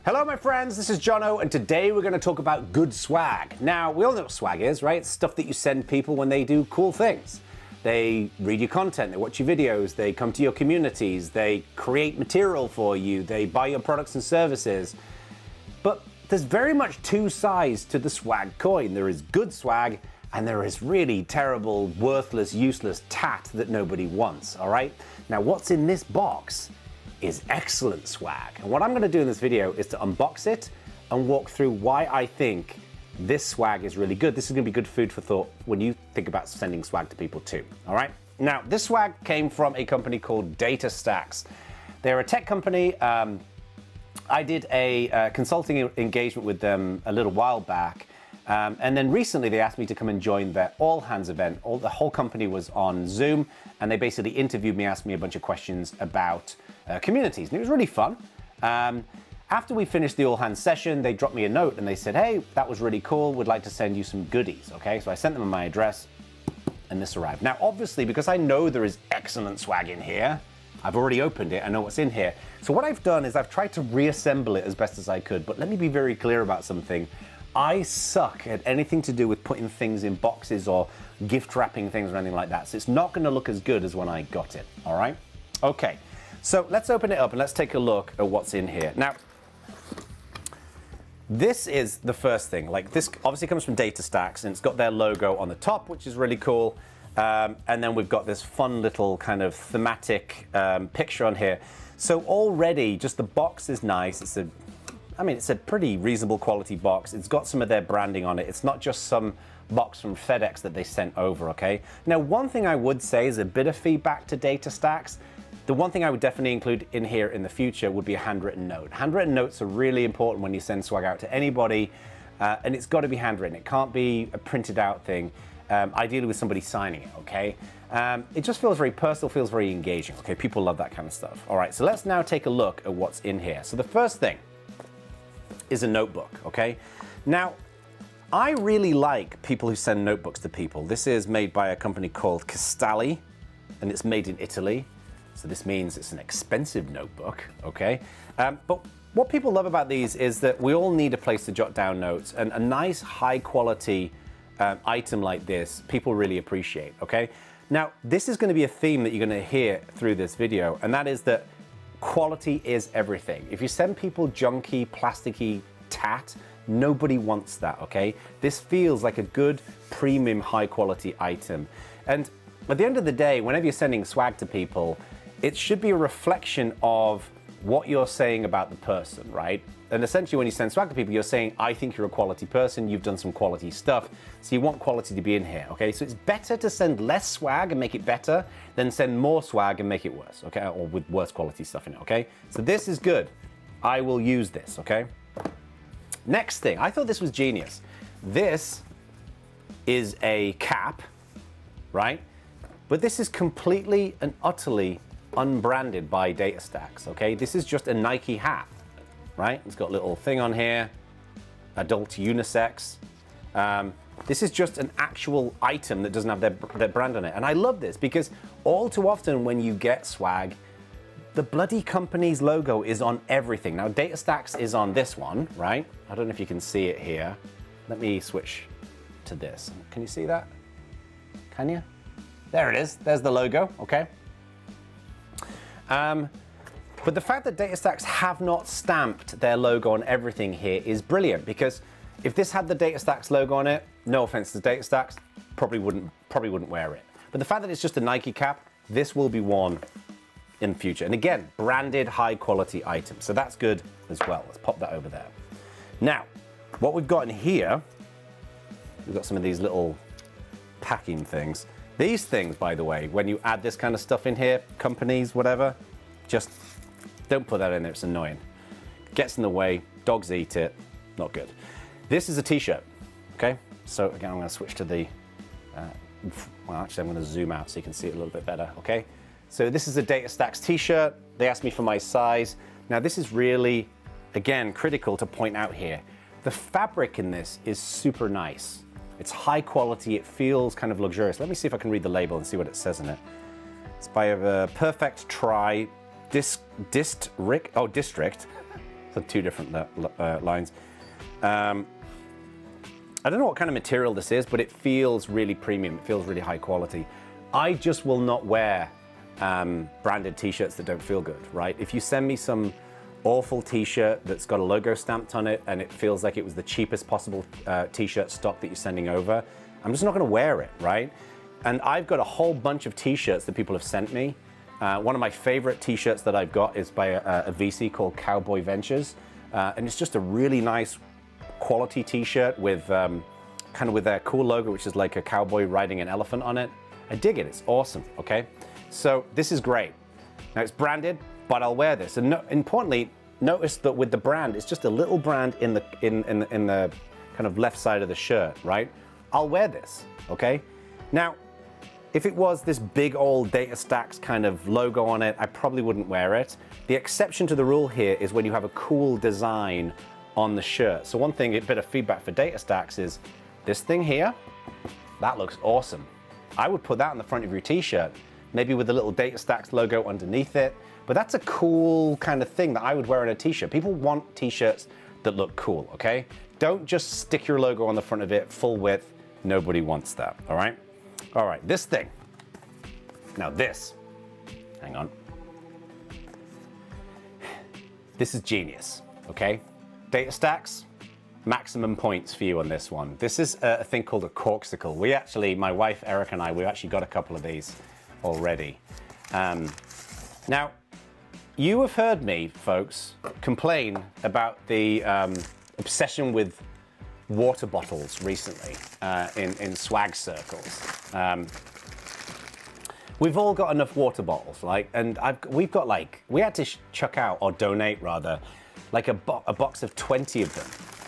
Hello my friends, this is Jono, and today we're going to talk about good swag. Now, we all know what swag is, right? It's stuff that you send people when they do cool things. They read your content, they watch your videos, they come to your communities, they create material for you, they buy your products and services. But there's very much two sides to the swag coin. There is good swag, and there is really terrible, worthless, useless tat that nobody wants, all right? Now, what's in this box is excellent swag. And what I'm going to do in this video is to unbox it and walk through why I think this swag is really good. This is going to be good food for thought when you think about sending swag to people too. All right. Now, this swag came from a company called DataStax. They're a tech company. I did a consulting engagement with them a little while back. And then recently they asked me to come and join their all hands event. The whole company was on Zoom, and they basically interviewed me, asked me a bunch of questions about communities, and it was really fun. After we finished the all hands session, they dropped me a note and they said, hey, that was really cool, would like to send you some goodies. Okay, so I sent them my address and this arrived. Now, obviously, because I know there is excellent swag in here, I've already opened it, I know what's in here. So what I've done is I've tried to reassemble it as best as I could, but let me be very clear about something. I suck at anything to do with putting things in boxes or gift wrapping things or anything like that. So it's not going to look as good as when I got it. All right. Okay. So let's open it up and let's take a look at what's in here. Now, this is the first thing. Like, this obviously comes from DataStacks, and it's got their logo on the top, which is really cool. And then we've got this fun little kind of thematic picture on here. So already, just the box is nice. It's a pretty reasonable quality box. It's got some of their branding on it. It's not just some box from FedEx that they sent over, okay? Now, one thing I would say is a bit of feedback to DataStacks. The one thing I would definitely include in here in the future would be a handwritten note. Handwritten notes are really important when you send swag out to anybody, and it's got to be handwritten. It can't be a printed out thing, ideally with somebody signing it, okay? It just feels very personal, feels very engaging, okay? People love that kind of stuff. All right, so let's now take a look at what's in here. So the first thing is a notebook, okay? Now, I really like people who send notebooks to people. This is made by a company called Castalli, and it's made in Italy. So this means it's an expensive notebook, okay? But what people love about these is that we all need a place to jot down notes, and a nice high quality item like this, people really appreciate, okay? Now, this is gonna be a theme that you're gonna hear through this video, and that is that quality is everything. If you send people junky, plasticky tat, nobody wants that, okay? This feels like a good, premium, high quality item. And at the end of the day, whenever you're sending swag to people, it should be a reflection of what you're saying about the person, right? And essentially when you send swag to people, you're saying, I think you're a quality person, you've done some quality stuff, so you want quality to be in here, okay? So it's better to send less swag and make it better than send more swag and make it worse, okay? Or with worse quality stuff in it, okay? So this is good. I will use this, okay? Next thing, I thought this was genius. This is a cap, right? But this is completely and utterly unbranded by DataStacks, okay? This is just a Nike hat, right? It's got a little thing on here, adult unisex. This is just an actual item that doesn't have their brand on it. And I love this because all too often when you get swag, the bloody company's logo is on everything. Now, DataStacks is on this one, right? I don't know if you can see it here. Let me switch to this. Can you see that? Can you? There it is. There's the logo, okay? But the fact that DataStacks have not stamped their logo on everything here is brilliant, because if this had the DataStacks logo on it, no offense to DataStacks, probably wouldn't wear it. But the fact that it's just a Nike cap, this will be worn in the future. And again, branded high quality item. So that's good as well. Let's pop that over there. Now, what we've got in here, we've got some of these little packing things. These things, by the way, when you add this kind of stuff in here, companies, whatever, just don't put that in there, it's annoying. Gets in the way, dogs eat it, not good. This is a t-shirt, okay? So again, I'm gonna switch to the, well, actually I'm gonna zoom out so you can see it a little bit better, okay? So this is a DataStacks t-shirt. They asked me for my size. Now this is really, again, critical to point out here. The fabric in this is super nice. It's high quality, it feels kind of luxurious. Let me see if I can read the label and see what it says in it. It's by a Perfect Try District So two different lines. I don't know what kind of material this is, but it feels really premium. It feels really high quality. I just will not wear branded t-shirts that don't feel good, right? If you send me some awful t-shirt that's got a logo stamped on it and it feels like it was the cheapest possible t-shirt stock that you're sending over, I'm just not gonna wear it, right? And I've got a whole bunch of t-shirts that people have sent me. One of my favorite t-shirts that I've got is by a VC called Cowboy Ventures. And it's just a really nice quality t-shirt with kind of with their cool logo, which is like a cowboy riding an elephant on it. I dig it, it's awesome, okay? So this is great. Now it's branded, but I'll wear this. And importantly, notice that with the brand, it's just a little brand in the kind of left side of the shirt, right? I'll wear this, okay? Now, if it was this big old DataStax kind of logo on it, I probably wouldn't wear it. The exception to the rule here is when you have a cool design on the shirt. So one thing, a bit of feedback for DataStax is this thing here, that looks awesome. I would put that on the front of your t-shirt, maybe with a little DataStax logo underneath it, but that's a cool kind of thing that I would wear on a t-shirt. People want t-shirts that look cool, okay? Don't just stick your logo on the front of it, full width. Nobody wants that, all right? All right, this thing. Now this, hang on. This is genius, okay? DataStax, maximum points for you on this one. This is a thing called a corksicle. We actually, my wife Eric and I, we actually got a couple of these already. Now, you have heard me, folks, complain about the obsession with water bottles recently in swag circles. We've all got enough water bottles, like, and we had to chuck out, or donate rather, like a box of 20 of them,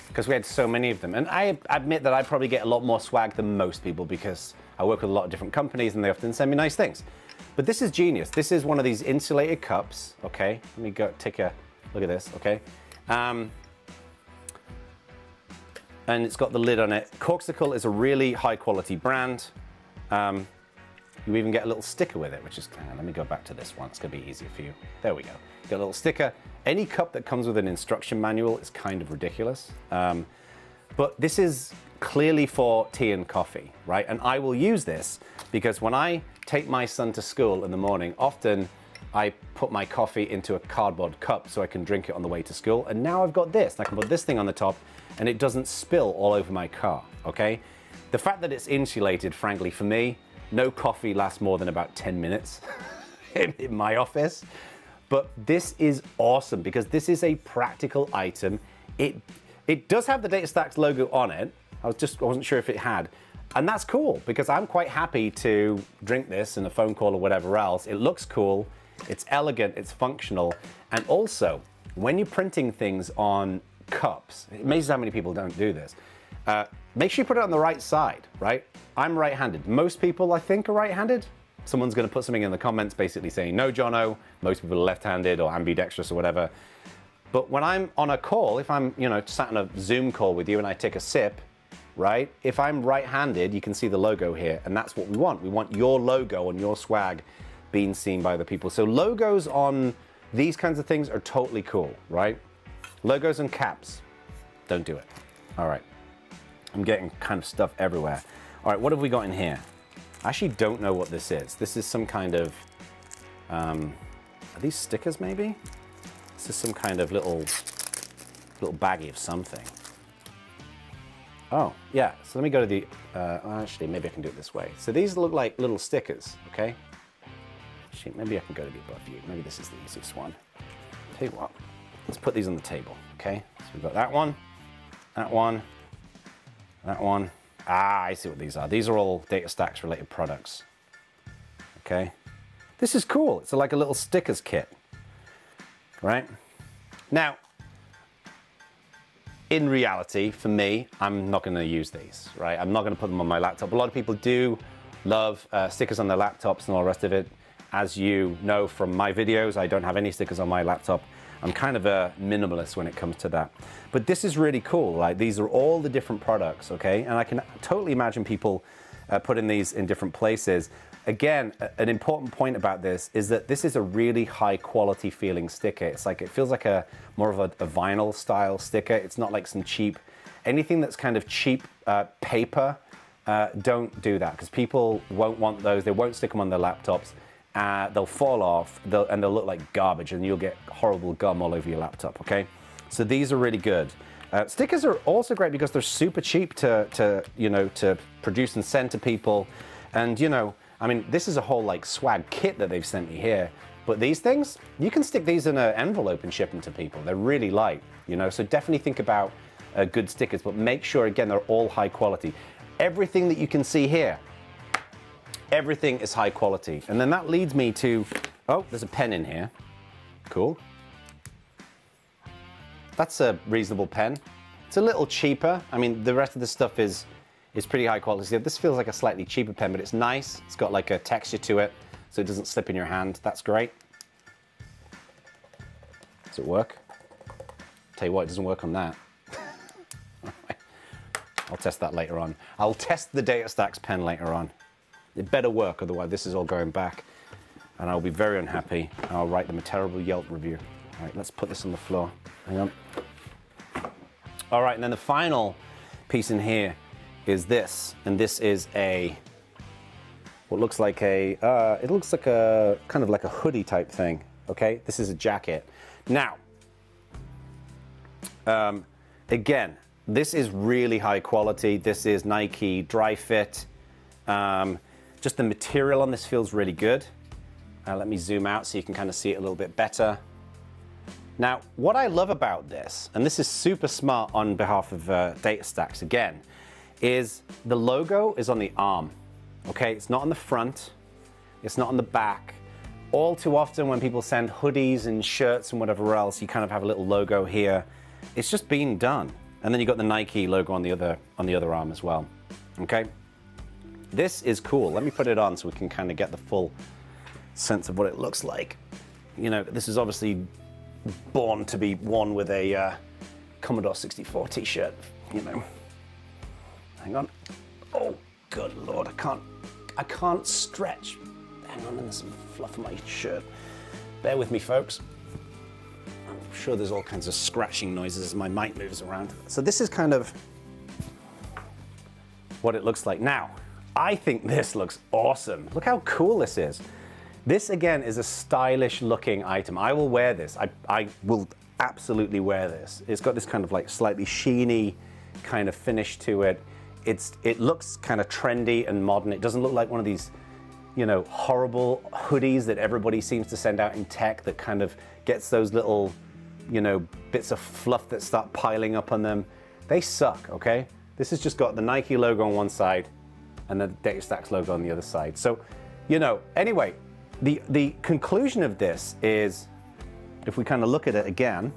because we had so many of them. And I admit that I probably get a lot more swag than most people because I work with a lot of different companies and they often send me nice things. But this is genius. This is one of these insulated cups, okay? Let me go take a look at this, okay? And it's got the lid on it. Corksicle is a really high quality brand. You even get a little sticker with it, which is, hang on, let me go back to this one. It's gonna be easier for you. There we go. Got a little sticker. Any cup that comes with an instruction manual is kind of ridiculous. But this is clearly for tea and coffee, right? And I will use this because when I take my son to school in the morning, often I put my coffee into a cardboard cup so I can drink it on the way to school. And now I've got this. I can put this thing on the top and it doesn't spill all over my car, okay? The fact that it's insulated, frankly, for me, no coffee lasts more than about 10 minutes in my office. But this is awesome because this is a practical item. It does have the DataStax logo on it. I wasn't sure if it had. And that's cool because I'm quite happy to drink this in a phone call or whatever else. It looks cool, it's elegant, it's functional. And also, when you're printing things on cups, it amazes how many people don't do this. Make sure you put it on the right side, right? I'm right-handed. Most people, I think, are right-handed. Someone's gonna put something in the comments basically saying, no, Jono, most people are left-handed or ambidextrous or whatever. But when I'm on a call, if I'm, sat on a Zoom call with you and I take a sip, right? If I'm right-handed, you can see the logo here, and that's what we want. We want your logo and your swag being seen by the people. So logos on these kinds of things are totally cool, right? Logos and caps, don't do it. All right, I'm getting kind of stuff everywhere. All right, what have we got in here? I actually don't know what this is. This is some kind of, are these stickers maybe? This is some kind of little baggie of something. Oh, yeah, so let me go to the, actually, maybe I can do it this way. So these look like little stickers, okay? Actually, maybe I can go to the above view. Maybe this is the easiest one. Tell you what, let's put these on the table, okay? So we've got that one, that one, that one. Ah, I see what these are. These are all DataStax related products, okay? This is cool. It's like a little stickers kit, right? Now, in reality, for me, I'm not gonna use these, right? I'm not gonna put them on my laptop. A lot of people do love stickers on their laptops and all the rest of it. As you know from my videos, I don't have any stickers on my laptop. I'm kind of a minimalist when it comes to that. But this is really cool. Like, these are all the different products, okay? And I can totally imagine people putting these in different places. again, an important point about this is that this is a really high quality feeling sticker. It's like, it feels like more of a vinyl style sticker. It's not like some cheap, anything that's kind of cheap paper, don't do that, because people won't want those. They won't stick them on their laptops. They'll fall off, and they'll look like garbage, and you'll get horrible gum all over your laptop, okay? So these are really good. Stickers are also great because they're super cheap to produce and send to people. And, you know, I mean, this is a whole like swag kit that they've sent me here. But these things, you can stick these in an envelope and ship them to people. They're really light, you know, so definitely think about good stickers, but make sure, again, they're all high quality. Everything that you can see here, everything is high quality. And then that leads me to, oh, there's a pen in here. Cool. That's a reasonable pen. It's a little cheaper. I mean, the rest of the stuff is pretty high quality. This feels like a slightly cheaper pen, but it's nice. It's got like a texture to it, so it doesn't slip in your hand. That's great. Does it work? Tell you what, it doesn't work on that. I'll test that later on. I'll test the DataStax pen later on. It better work, otherwise this is all going back, and I'll be very unhappy. I'll write them a terrible Yelp review. All right, let's put this on the floor. Hang on. All right, and then the final piece in here is this, and this is what looks like it looks like a kind of like a hoodie type thing. Okay, this is a jacket. Now, again, this is really high quality. This is Nike dry fit. Just the material on this feels really good. Let me zoom out so you can kind of see it a little bit better. Now, what I love about this, and this is super smart on behalf of DataStax again, is the logo is on the arm, okay? It's not on the front, it's not on the back. All too often when people send hoodies and shirts and whatever else, you kind of have a little logo here. It's just being done. And then you got the Nike logo on the other arm as well, okay? This is cool. Let me put it on so we can kind of get the full sense of what it looks like. You know, this is obviously born to be worn with a Commodore 64 t-shirt, you know. Hang on. Oh, good Lord, I can't stretch. Hang on, there's some fluff on my shirt. Bear with me, folks. I'm sure there's all kinds of scratching noises as my mic moves around. So this is kind of what it looks like. Now, I think this looks awesome. Look how cool this is. This, again, is a stylish looking item. I will wear this. I will absolutely wear this. It's got this kind of like slightly sheeny kind of finish to it. It looks kind of trendy and modern. It doesn't look like one of these, you know, horrible hoodies that everybody seems to send out in tech that kind of gets those little, you know, bits of fluff that start piling up on them. They suck, okay? This has just got the Nike logo on one side and the DataStax logo on the other side. So, you know, anyway, the conclusion of this is, if we kind of look at it again,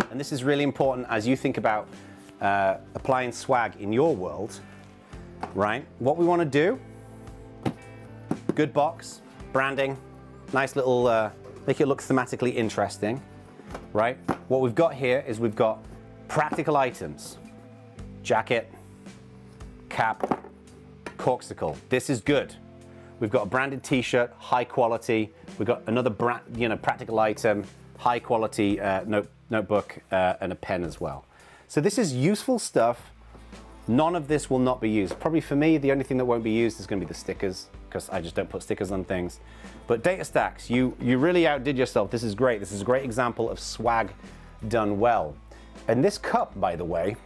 and this is really important as you think about applying swag in your world, right? What we want to do, good box, branding, nice little, make it look thematically interesting, right? What we've got here is we've got practical items, jacket, cap, corksicle. This is good. We've got a branded t-shirt, high quality. We've got another practical item, high quality notebook, and a pen as well. So this is useful stuff. None of this will not be used. Probably for me, the only thing that won't be used is going to be the stickers, because I just don't put stickers on things. But DataStax, you really outdid yourself. This is great. This is a great example of swag done well. And this cup, by the way,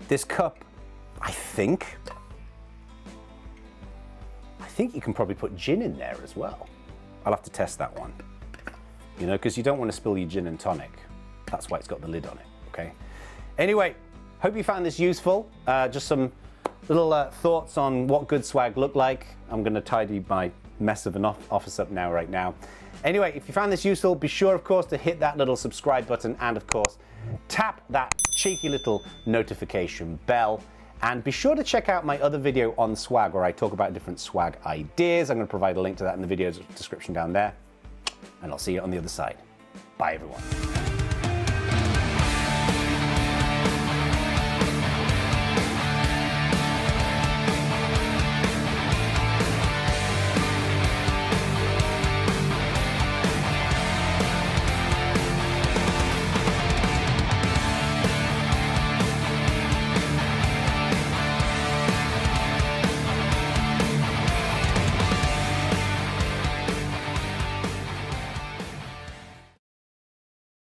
this cup, I think you can probably put gin in there as well. I'll have to test that one. You know, because you don't want to spill your gin and tonic. That's why it's got the lid on it, okay? Anyway, hope you found this useful. Just some little thoughts on what good swag looked like. I'm gonna tidy my mess of an office up now, right now. Anyway, if you found this useful, be sure, of course, to hit that little subscribe button and, of course, tap that cheeky little notification bell. And be sure to check out my other video on swag, where I talk about different swag ideas. I'm going to provide a link to that in the video description down there. And I'll see you on the other side. Bye, everyone.